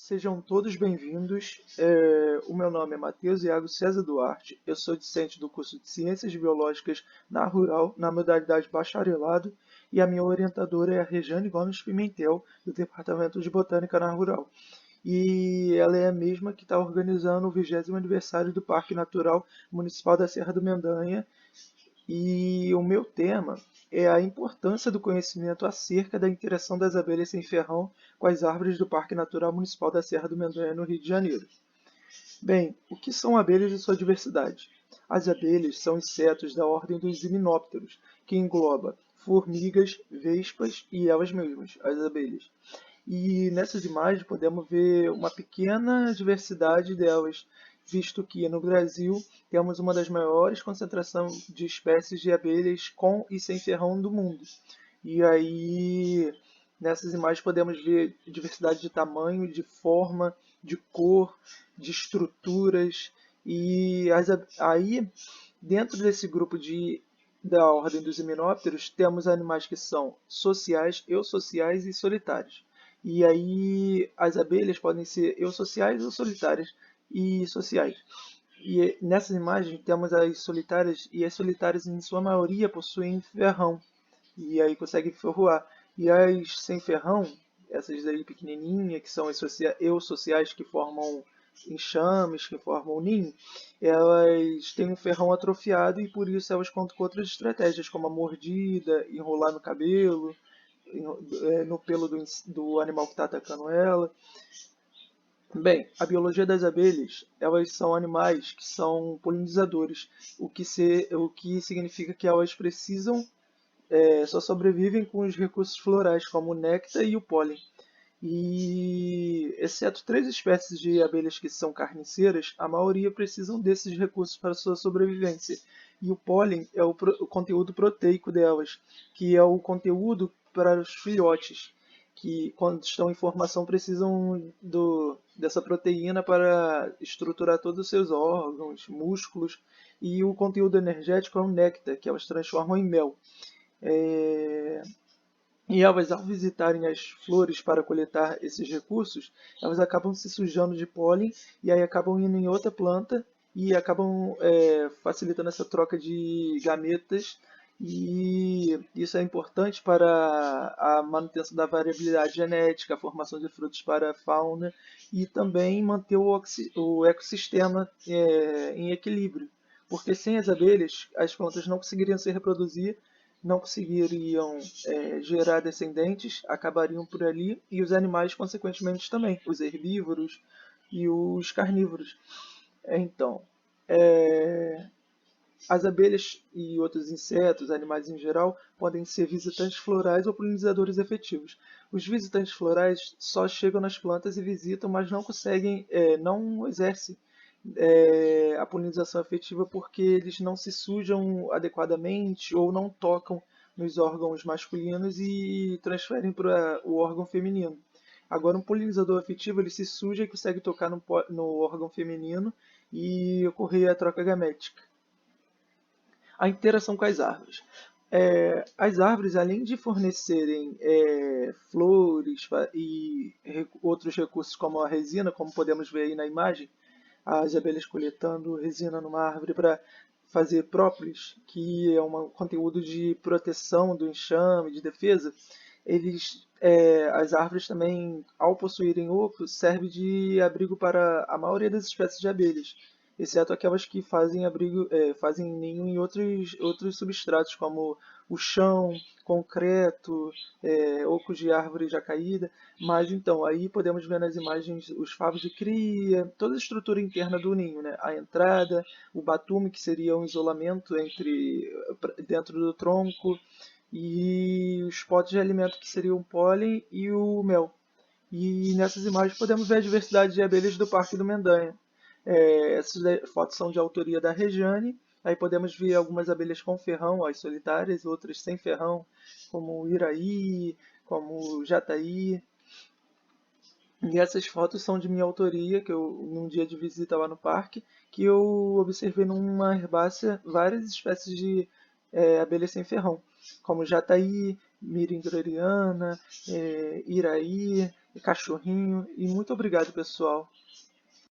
Sejam todos bem-vindos. O meu nome é Matheus Iago César Duarte. Eu sou discente do curso de Ciências Biológicas na Rural, na modalidade bacharelado, e a minha orientadora é a Rejane Gomes Pimentel, do Departamento de Botânica na Rural. E ela é a mesma que está organizando o 20º aniversário do Parque Natural Municipal da Serra do Mendanha, e o meu tema é a importância do conhecimento acerca da interação das abelhas sem ferrão com as árvores do Parque Natural Municipal da Serra do Mendanha, no Rio de Janeiro. Bem, o que são abelhas e sua diversidade? As abelhas são insetos da ordem dos himenópteros, que engloba formigas, vespas e elas mesmas, as abelhas. E nessas imagens podemos ver uma pequena diversidade delas, visto que no Brasil temos uma das maiores concentrações de espécies de abelhas com e sem ferrão do mundo. E aí, nessas imagens podemos ver diversidade de tamanho, de forma, de cor, de estruturas. E aí, dentro desse grupo da ordem dos himenópteros, temos animais que são sociais, eusociais e solitários. E aí as abelhas podem ser eusociais ou solitárias e sociais. E nessas imagens temos as solitárias, e as solitárias em sua maioria possuem ferrão, e aí conseguem voar. E as sem ferrão, essas aí pequenininhas, que são as eusociais, que formam enxames, que formam ninho, elas têm um ferrão atrofiado e por isso elas contam com outras estratégias, como a mordida, enrolar no cabelo, no pelo do animal que está atacando ela. Bem, a biologia das abelhas, elas são animais que são polinizadores, o que significa que elas precisam, só sobrevivem com os recursos florais, como o néctar e o pólen. E, exceto três espécies de abelhas que são carniceiras, a maioria precisam desses recursos para sua sobrevivência. E o pólen é o conteúdo proteico delas, que é o conteúdo para os filhotes, que quando estão em formação precisam dessa proteína para estruturar todos os seus órgãos, músculos. E o conteúdo energético é o néctar, que elas transformam em mel. É, e elas, ao visitarem as flores para coletar esses recursos, elas acabam se sujando de pólen e aí acabam indo em outra planta e acabam facilitando essa troca de gametas. E isso é importante para a manutenção da variabilidade genética, a formação de frutos para a fauna e também manter o ecossistema em equilíbrio. Porque sem as abelhas, as plantas não conseguiriam se reproduzir, não conseguiriam gerar descendentes, acabariam por ali, e os animais, consequentemente, também, os herbívoros e os carnívoros. Então, é, as abelhas e outros insetos, animais em geral, podem ser visitantes florais ou polinizadores efetivos. Os visitantes florais só chegam nas plantas e visitam, mas não conseguem, não exercem a polinização efetiva porque eles não se sujam adequadamente ou não tocam nos órgãos masculinos e transferem para o órgão feminino. Agora, um polinizador efetivo ele se suja e consegue tocar no órgão feminino e ocorrer a troca gamética. A interação com as árvores. As árvores, além de fornecerem flores e outros recursos como a resina, como podemos ver aí na imagem, as abelhas coletando resina numa árvore para fazer própolis, que é um conteúdo de proteção do enxame, de defesa. As árvores também, ao possuírem oco, servem de abrigo para a maioria das espécies de abelhas, exceto aquelas que fazem abrigo, fazem ninho em outros substratos, como o chão, concreto, ocos de árvore já caída. Mas então, aí podemos ver nas imagens os favos de cria, toda a estrutura interna do ninho, né? A entrada, o batume, que seria um isolamento dentro do tronco, e os potes de alimento, que seriam o pólen e o mel. E nessas imagens podemos ver a diversidade de abelhas do Parque do Mendanha. Essas fotos são de autoria da Rejane. Aí podemos ver algumas abelhas com ferrão, as solitárias, outras sem ferrão, como o iraí, como o jataí. E essas fotos são de minha autoria, que eu, num dia de visita lá no parque, que eu observei numa herbácea várias espécies de abelhas sem ferrão, como jataí, mirindrariana, iraí cachorrinho. E muito obrigado, pessoal.